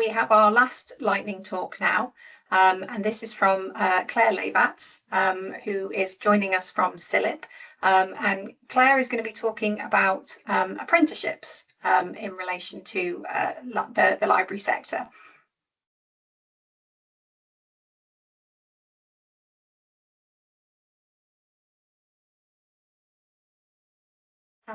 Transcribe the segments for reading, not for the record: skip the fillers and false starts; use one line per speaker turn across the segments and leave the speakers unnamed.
we have our last lightning talk now, and this is from Claire Laybats, who is joining us from CILIP. And Claire is going to be talking about apprenticeships in relation to the library sector.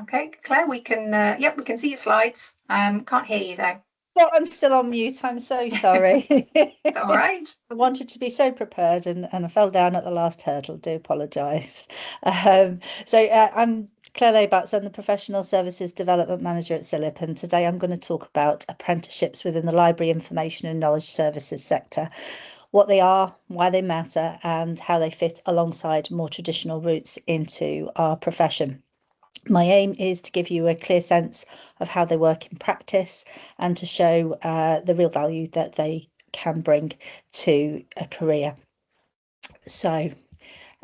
Okay, Claire, we can, yep, we can see your slides. Can't hear you though.
Well, I'm still on mute. I'm so sorry.
It's all right.
I wanted to be so prepared and I fell down at the last hurdle. Do apologise. I'm Claire Laybats. I'm the Professional Services Development Manager at CILIP, and today I'm going to talk about apprenticeships within the Library Information and Knowledge Services sector, what they are, why they matter, and how they fit alongside more traditional routes into our profession. My aim is to give you a clear sense of how they work in practice and to show the real value that they can bring to a career. So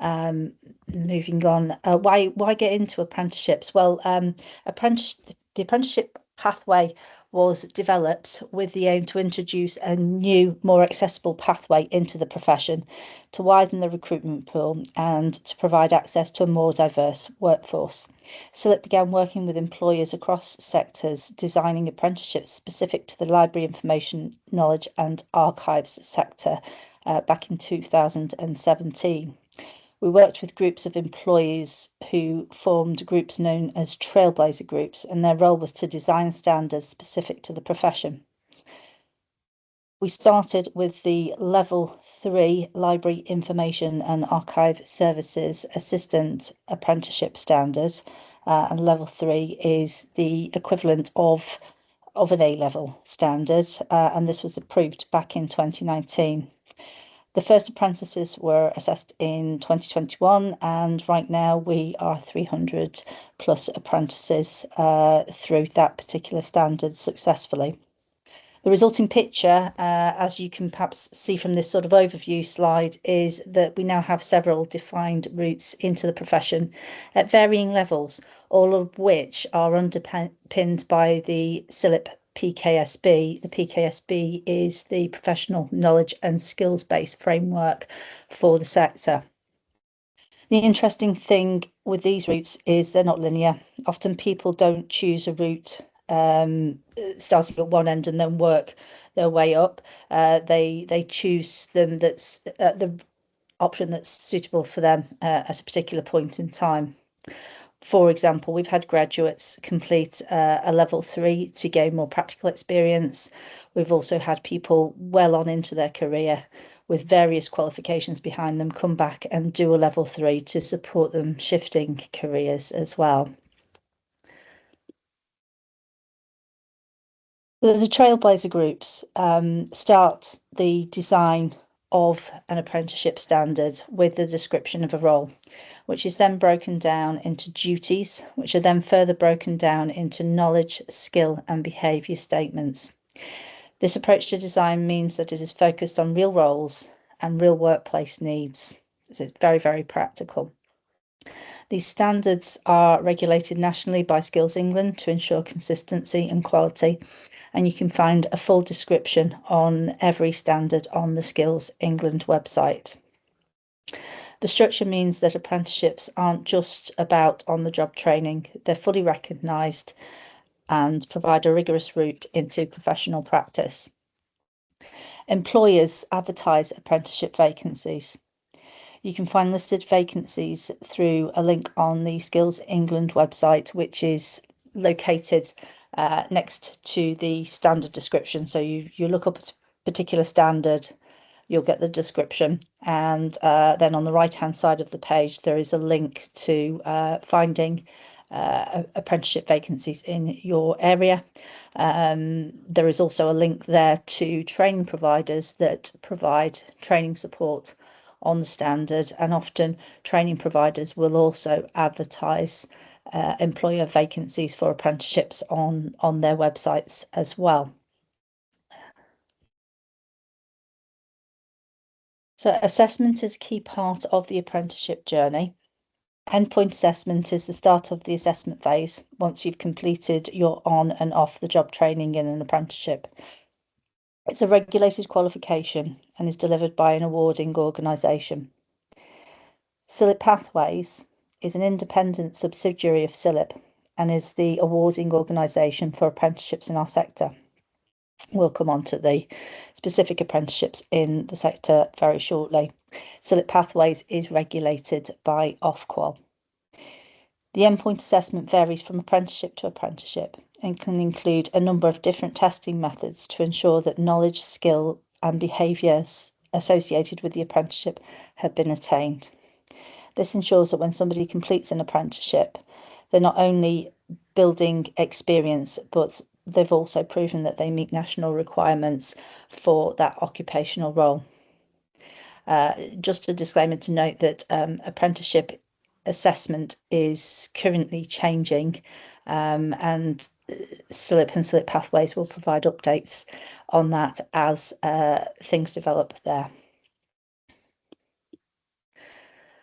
moving on, why get into apprenticeships? Well, the apprenticeship pathway was developed with the aim to introduce a new, more accessible pathway into the profession, to widen the recruitment pool and to provide access to a more diverse workforce. CILIP began working with employers across sectors, designing apprenticeships specific to the library information, knowledge and archives sector back in 2017. We worked with groups of employees who formed groups known as trailblazer groups, and their role was to design standards specific to the profession. We started with the Level 3 Library Information and Archive Services Assistant Apprenticeship Standard, and Level 3 is the equivalent of an A-level standard, and this was approved back in 2019. The first apprentices were assessed in 2021, and right now we are 300 plus apprentices through that particular standard successfully. The resulting picture, as you can perhaps see from this sort of overview slide, is that we now have several defined routes into the profession at varying levels, all of which are underpinned by the CILIP PKSB. The PKSB is the Professional Knowledge and Skills-Based Framework for the sector. The interesting thing with these routes is they're not linear. Often people don't choose a route starting at one end and then work their way up. They choose them that's the option that's suitable for them at a particular point in time. For example, we've had graduates complete a Level 3 to gain more practical experience. We've also had people well on into their career with various qualifications behind them come back and do a Level 3 to support them shifting careers as well. The trailblazer groups start the design of an apprenticeship standard with the description of a role, which is then broken down into duties, which are then further broken down into knowledge, skill and behaviour statements. This approach to design means that it is focused on real roles and real workplace needs. So it's very, very practical. These standards are regulated nationally by Skills England to ensure consistency and quality, and you can find a full description on every standard on the Skills England website. The structure means that apprenticeships aren't just about on-the-job training, they're fully recognised and provide a rigorous route into professional practice. Employers advertise apprenticeship vacancies. You can find listed vacancies through a link on the Skills England website, which is located next to the standard description. So you look up a particular standard, you'll get the description, and then on the right hand side of the page there is a link to finding apprenticeship vacancies in your area. There is also a link there to training providers that provide training support on the standard, and often training providers will also advertise employer vacancies for apprenticeships on their websites as well. So assessment is a key part of the apprenticeship journey. Endpoint assessment is the start of the assessment phase once you've completed your on and off the job training in an apprenticeship. It's a regulated qualification and is delivered by an awarding organisation. SILIP Pathways is an independent subsidiary of SILIP and is the awarding organisation for apprenticeships in our sector. We'll come on to the specific apprenticeships in the sector very shortly. SILIP Pathways is regulated by Ofqual. The endpoint assessment varies from apprenticeship to apprenticeship and can include a number of different testing methods to ensure that knowledge, skill and behaviours associated with the apprenticeship have been attained. This ensures that when somebody completes an apprenticeship, they're not only building experience, but they've also proven that they meet national requirements for that occupational role. Just a disclaimer to note that apprenticeship assessment is currently changing, and SILIP and SILIP Pathways will provide updates on that as things develop there.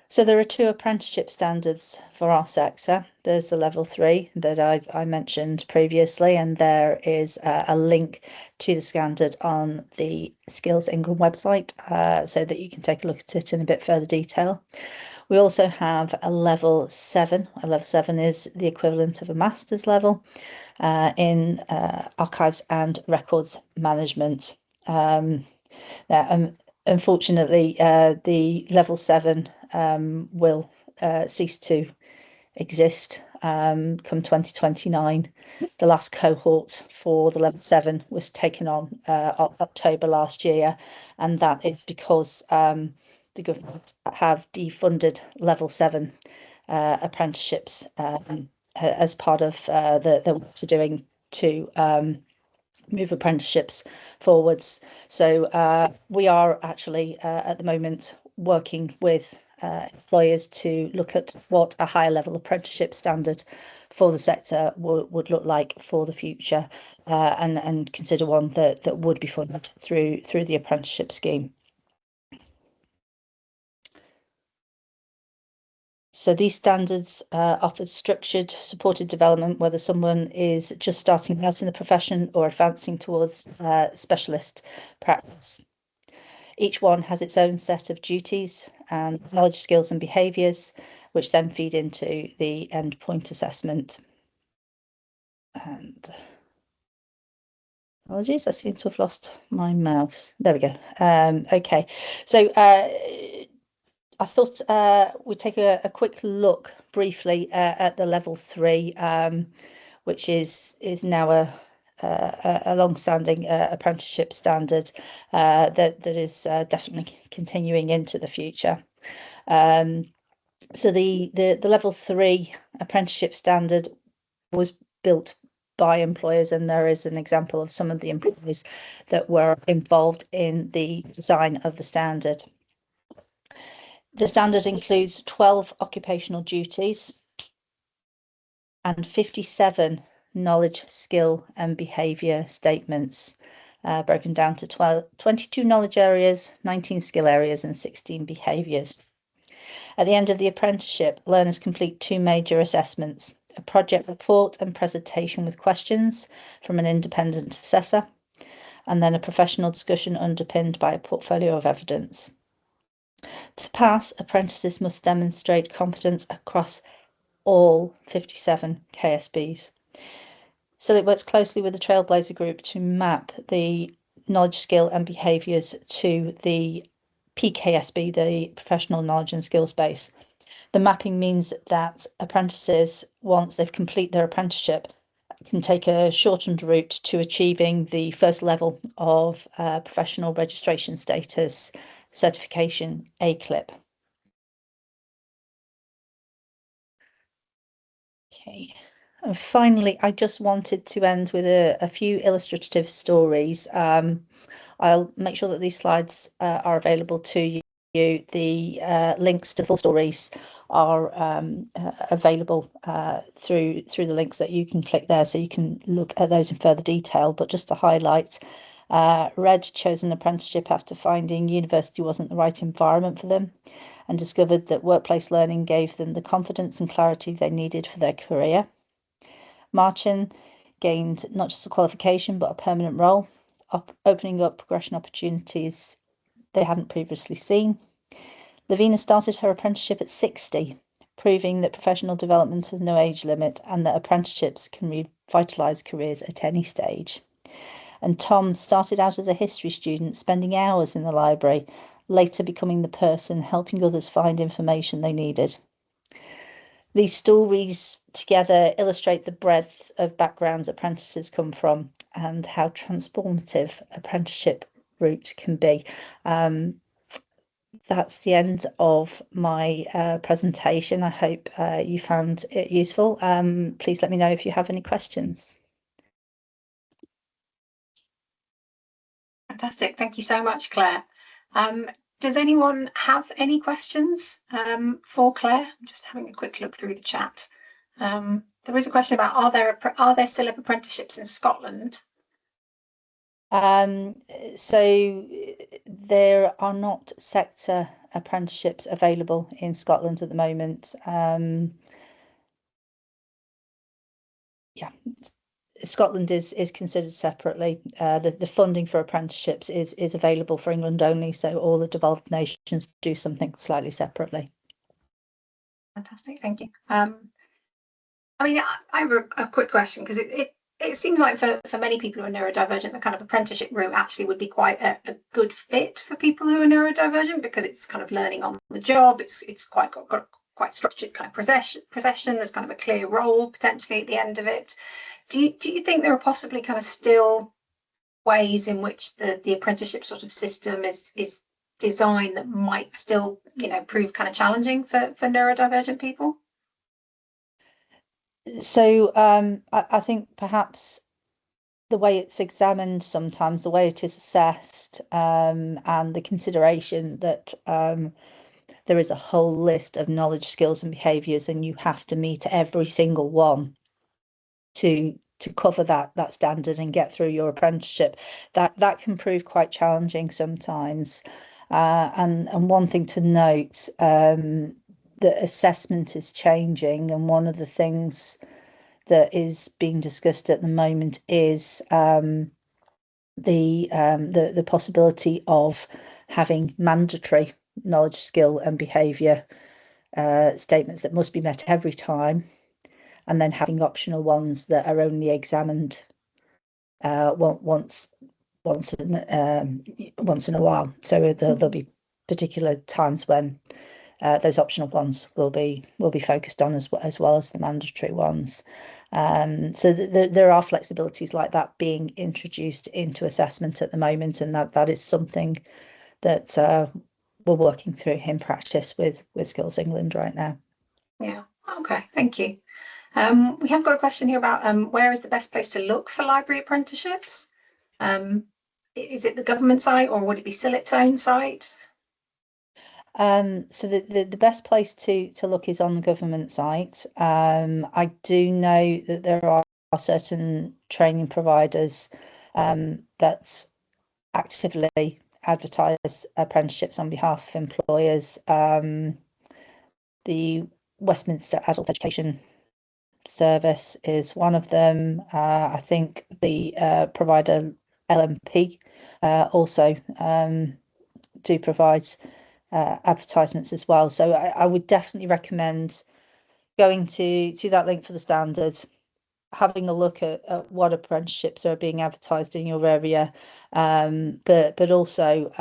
So there are two apprenticeship standards for our sector. There's the level 3 that I mentioned previously, and there is a link to the standard on the Skills England website so that you can take a look at it in a bit further detail. We also have a level 7. A level 7 is the equivalent of a master's level in archives and records management. Unfortunately, the level 7 will cease to exist come 2029. The last cohort for the level 7 was taken on October last year, and that is because the government have defunded level 7 apprenticeships as part of the work they're doing to move apprenticeships forwards. So we are actually at the moment working with employers to look at what a higher level apprenticeship standard for the sector would look like for the future, and consider one that would be funded through the apprenticeship scheme. So these standards offer structured, supported development, whether someone is just starting out in the profession or advancing towards specialist practice. Each one has its own set of duties and knowledge, skills and behaviours, which then feed into the endpoint assessment. And apologies, I seem to have lost my mouse. There we go. Okay, so I thought we'd take a quick look briefly at the level 3, which is now a long-standing apprenticeship standard that is definitely continuing into the future. So the level 3 apprenticeship standard was built by employers, and there is an example of some of the employers that were involved in the design of the standard. The standard includes 12 occupational duties and 57 knowledge, skill and behaviour statements, broken down to 22 knowledge areas, 19 skill areas and 16 behaviours. At the end of the apprenticeship, learners complete 2 major assessments: a project report and presentation with questions from an independent assessor, and then a professional discussion underpinned by a portfolio of evidence. To pass, apprentices must demonstrate competence across all 57 KSBs. So it works closely with the Trailblazer Group to map the knowledge, skill and behaviours to the PKSB, the Professional Knowledge and Skills Base. The mapping means that apprentices, once they've completed their apprenticeship, can take a shortened route to achieving the first level of professional registration status certification, ACLIP. Okay, and finally, I just wanted to end with a few illustrative stories. I'll make sure that these slides are available to you. The links to the full stories are available through the links that you can click there, so you can look at those in further detail. But just to highlight, Red chose an apprenticeship after finding university wasn't the right environment for them, and discovered that workplace learning gave them the confidence and clarity they needed for their career. Marcin gained not just a qualification but a permanent role opening up progression opportunities they hadn't previously seen. Lavina started her apprenticeship at 60, proving that professional development has no age limit and that apprenticeships can revitalise careers at any stage. And Tom started out as a history student, spending hours in the library, later becoming the person helping others find information they needed. These stories together illustrate the breadth of backgrounds apprentices come from and how transformative apprenticeship route can be. That's the end of my presentation. I hope you found it useful. Please let me know if you have any questions.
Fantastic. Thank you so much, Claire. Does anyone have any questions for Claire? I'm just having a quick look through the chat. There is a question about are there CILIP apprenticeships in Scotland?
So there are not sector apprenticeships available in Scotland at the moment. Yeah, Scotland is considered separately. The funding for apprenticeships is available for England only, so all the developed nations do something slightly separately.
Fantastic, thank you. I mean, I have a quick question, because it seems like for many people who are neurodivergent, the kind of apprenticeship route actually would be quite a good fit for people who are neurodivergent, because it's kind of learning on the job. It's quite got quite structured kind of procession. There's kind of a clear role potentially at the end of it. Do you think there are possibly kind of still ways in which the apprenticeship sort of system is designed that might still, you know, prove kind of challenging for neurodivergent people?
So I think perhaps the way it's examined sometimes, the way it is assessed, and the consideration that there is a whole list of knowledge, skills and behaviours, and you have to meet every single one to cover that standard and get through your apprenticeship, that can prove quite challenging sometimes. And one thing to note, the assessment is changing, and one of the things that is being discussed at the moment is the possibility of having mandatory knowledge, skill and behaviour statements that must be met every time, and then having optional ones that are only examined once in a while. So there'll be particular times when those optional ones will be focused on as well as the mandatory ones. So there are flexibilities like that being introduced into assessment at the moment, and that is something that we're working through in practice with Skills England right now.
Yeah, okay, thank you. We have got a question here about where is the best place to look for library apprenticeships? Is it the government site, or would it be CILIP's own site?
So the best place to look is on the government site. I do know that there are certain training providers that actively advertise apprenticeships on behalf of employers. The Westminster Adult Education Service is one of them. I think the provider LMP also do provide advertisements as well. So I would definitely recommend going to that link for the standard, having a look at what apprenticeships are being advertised in your area, but also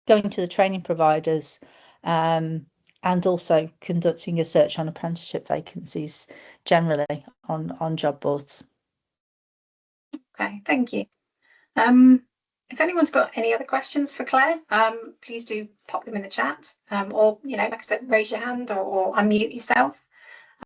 going to the training providers, and also conducting a search on apprenticeship vacancies generally on job boards.
Okay, thank you. If anyone's got any other questions for Claire, please do pop them in the chat, or, you know, like I said, raise your hand or unmute yourself.